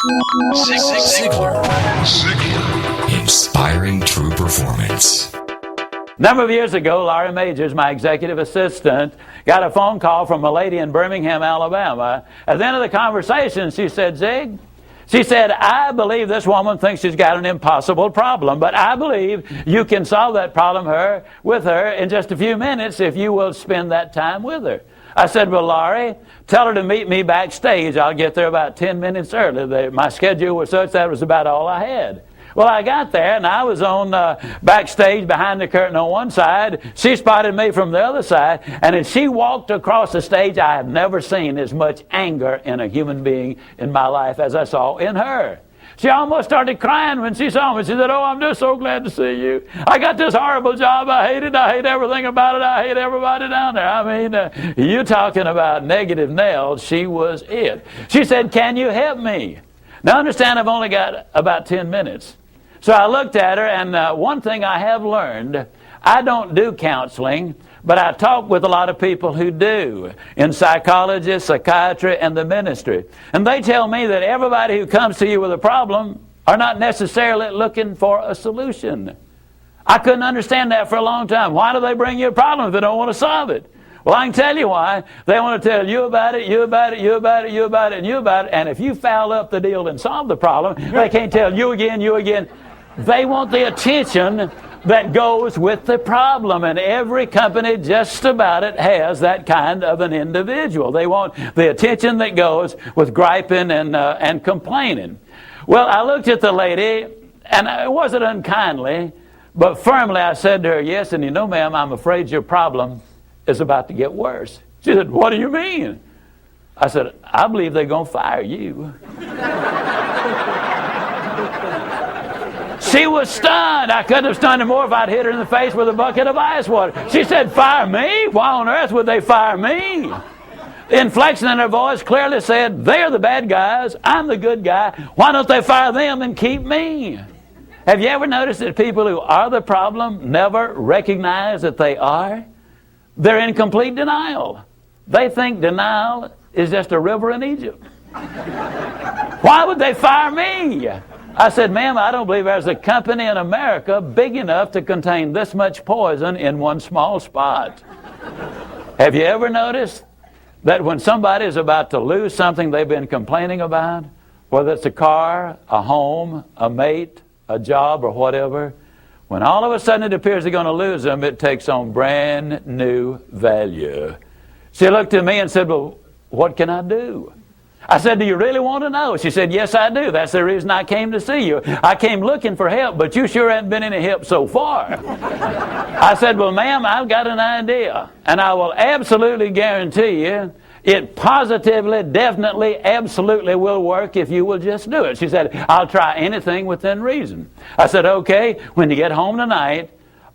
Zig Ziglar. Inspiring true performance. A number of years ago, Laurie Majors, my executive assistant, got a phone call from a lady in Birmingham, Alabama. At the end of the conversation, she said, Zig, she said, I believe this woman thinks she's got an impossible problem, but I believe you can solve that problem with her in just a few minutes if you will spend that time with her. I said, well, Laurie, tell her to meet me backstage. I'll get there about 10 minutes early. My schedule was such that was about all I had. Well, I got there, and I was on backstage behind the curtain on one side. She spotted me from the other side, and as she walked across the stage, I have never seen as much anger in a human being in my life as I saw in her. She almost started crying when she saw me. She said, oh, I'm just so glad to see you. I got this horrible job. I hate it. I hate everything about it. I hate everybody down there. I mean, you're talking about negative nails. She was it. She said, can you help me? Now, understand, I've only got about 10 minutes. So I looked at her, and one thing I have learned, I don't do counseling, but I talk with a lot of people who do, in psychology, psychiatry, and the ministry. And they tell me that everybody who comes to you with a problem are not necessarily looking for a solution. I couldn't understand that for a long time. Why do they bring you a problem if they don't want to solve it? Well, I can tell you why. They want to tell you about it, you about it, you about it, you about it, and you about it. And if you foul up the deal and solve the problem, they can't tell you again, you again. They want the attention that goes with the problem, and every company just about it has that kind of an individual. They want the attention that goes with griping and complaining. Well, I looked at the lady, and it wasn't unkindly, but firmly I said to her, yes, and you know, ma'am, I'm afraid your problem is about to get worse. She said, what do you mean? I said, I believe they're going to fire you. She was stunned. I couldn't have stunned her more if I'd hit her in the face with a bucket of ice water. She said, fire me? Why on earth would they fire me? The inflection in her voice clearly said, they're the bad guys, I'm the good guy. Why don't they fire them and keep me? Have you ever noticed that people who are the problem never recognize that they are? They're in complete denial. They think denial is just a river in Egypt. Why would they fire me? I said, ma'am, I don't believe there's a company in America big enough to contain this much poison in one small spot. Have you ever noticed that when somebody is about to lose something they've been complaining about, whether it's a car, a home, a mate, a job, or whatever, when all of a sudden it appears they're going to lose them, it takes on brand new value. She looked at me and said, well, what can I do? I said, do you really want to know? She said, yes, I do. That's the reason I came to see you. I came looking for help, but you sure haven't been any help so far. I said, well, ma'am, I've got an idea, and I will absolutely guarantee you it positively, definitely, absolutely will work if you will just do it. She said, I'll try anything within reason. I said, okay, when you get home tonight,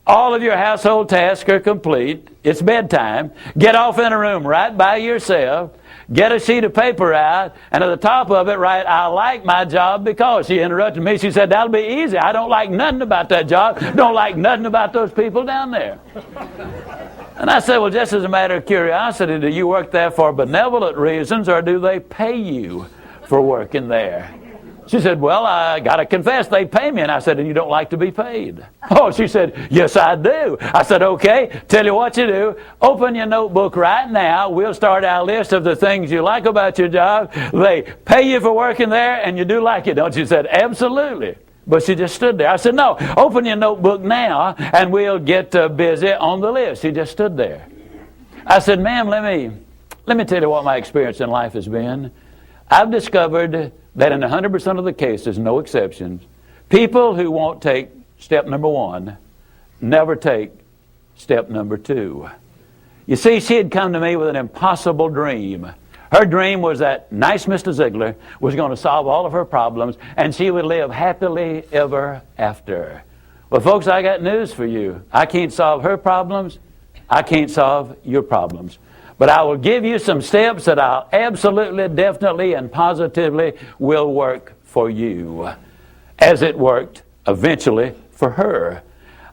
all of your household tasks are complete. It's bedtime. Get off in a room right by yourself. Get a sheet of paper out, and at the top of it write, I like my job because. She interrupted me. She said, that'll be easy. I don't like nothing about that job. Don't like nothing about those people down there. And I said, well, just as a matter of curiosity, do you work there for benevolent reasons, or do they pay you for working there? She said, well, I got to confess, they pay me. And I said, and you don't like to be paid? Oh, she said, yes, I do. I said, okay, tell you what you do. Open your notebook right now. We'll start our list of the things you like about your job. They pay you for working there, and you do like it, don't you? She said, absolutely. But she just stood there. I said, no, open your notebook now, and we'll get busy on the list. She just stood there. I said, ma'am, let me tell you what my experience in life has been. I've discovered that in 100% of the cases, no exceptions, people who won't take step number one never take step number two. You see, she had come to me with an impossible dream. Her dream was that nice Mr. Ziglar was going to solve all of her problems, and she would live happily ever after. Well, folks, I got news for you. I can't solve her problems. I can't solve your problems. But I will give you some steps that I'll absolutely, definitely, and positively will work for you, as it worked eventually for her.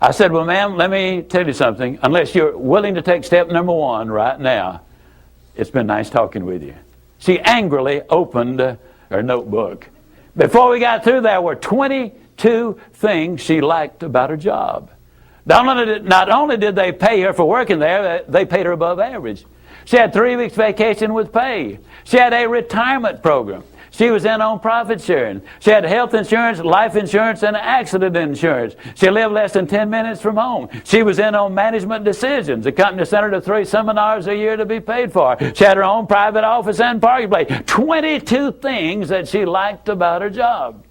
I said, well, ma'am, let me tell you something. Unless you're willing to take step number one right now, it's been nice talking with you. She angrily opened her notebook. Before we got through, there were 22 things she liked about her job. Not only did they pay her for working there, they paid her above average. She had 3 weeks vacation with pay. She had a retirement program. She was in on profit sharing. She had health insurance, life insurance, and accident insurance. She lived less than 10 minutes from home. She was in on management decisions. The company sent her to 3 seminars a year to be paid for. She had her own private office and parking place. 22 things that she liked about her job.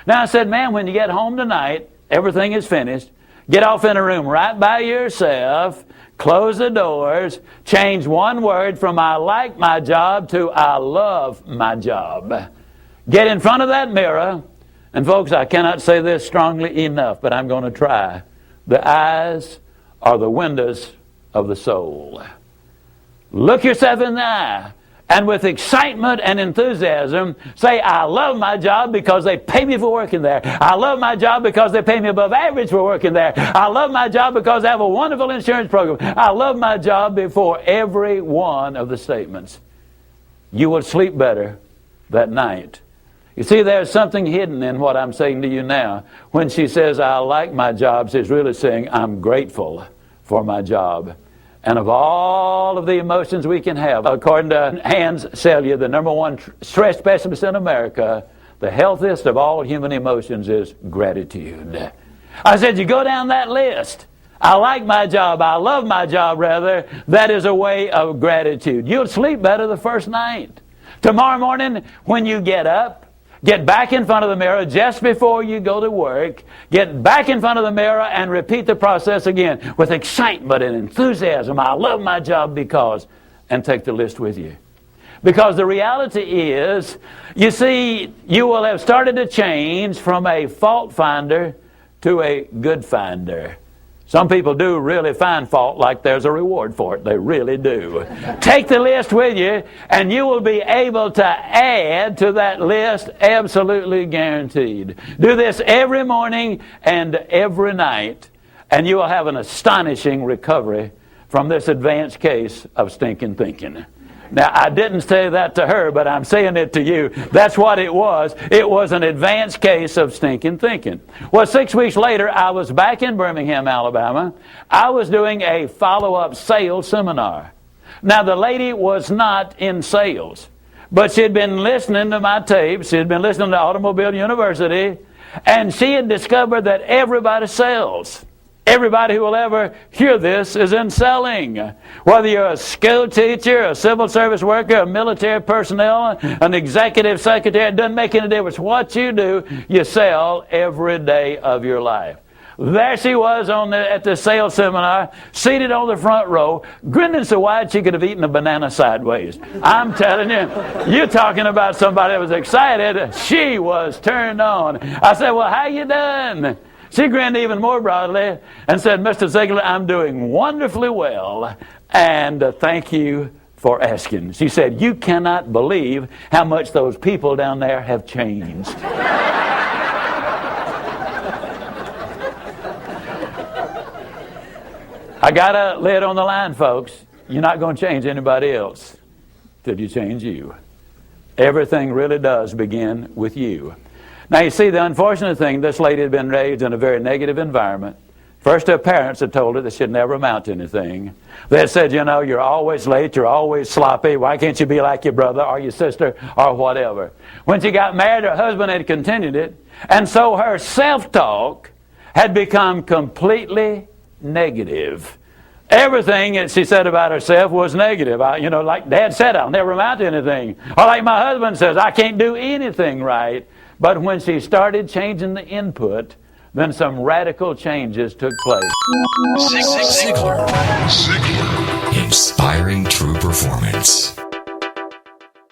Now I said, ma'am, when you get home tonight, everything is finished. Get off in a room right by yourself. Close the doors, change one word from I like my job to I love my job. Get in front of that mirror, and folks, I cannot say this strongly enough, but I'm going to try. The eyes are the windows of the soul. Look yourself in the eye, and with excitement and enthusiasm, say, I love my job because they pay me for working there. I love my job because they pay me above average for working there. I love my job because I have a wonderful insurance program. I love my job before every one of the statements. You will sleep better that night. You see, there's something hidden in what I'm saying to you now. When she says, I like my job, she's really saying, I'm grateful for my job. And of all of the emotions we can have, according to Hans Selye, the number one stress specialist in America, the healthiest of all human emotions is gratitude. I said, you go down that list. I like my job. I love my job, rather. That is a way of gratitude. You'll sleep better the first night. Tomorrow morning, when you get up, get back in front of the mirror just before you go to work. Get back in front of the mirror and repeat the process again with excitement and enthusiasm. I love my job because, and take the list with you. Because the reality is, you see, you will have started to change from a fault finder to a good finder. Some people do really find fault like there's a reward for it. They really do. Take the list with you, and you will be able to add to that list, absolutely guaranteed. Do this every morning and every night, and you will have an astonishing recovery from this advanced case of stinking thinking. Now, I didn't say that to her, but I'm saying it to you. That's what it was. It was an advanced case of stinking thinking. Well, 6 weeks later, I was back in Birmingham, Alabama. I was doing a follow-up sales seminar. Now, the lady was not in sales, but she had been listening to my tapes. She had been listening to Automobile University, and she had discovered that everybody sells. Everybody who will ever hear this is in selling. Whether you're a school teacher, a civil service worker, a military personnel, an executive secretary, it doesn't make any difference. What you do, you sell every day of your life. There she was at the sales seminar, seated on the front row, grinning so wide she could have eaten a banana sideways. I'm telling you, you're talking about somebody that was excited. She was turned on. I said, well, how you done? She grinned even more broadly and said, Mr. Ziglar, I'm doing wonderfully well, and thank you for asking. She said, you cannot believe how much those people down there have changed. I got to lay it on the line, folks. You're not going to change anybody else till you change you. Everything really does begin with you. Now, you see, the unfortunate thing, this lady had been raised in a very negative environment. First, her parents had told her that she'd never amount to anything. They had said, you know, you're always late, you're always sloppy, why can't you be like your brother or your sister or whatever? When she got married, her husband had continued it, and so her self-talk had become completely negative. Everything that she said about herself was negative. Like Dad said, I'll never amount to anything. Or like my husband says, I can't do anything right. But when she started changing the input, then some radical changes took place. Zig Ziglar. Inspiring true performance.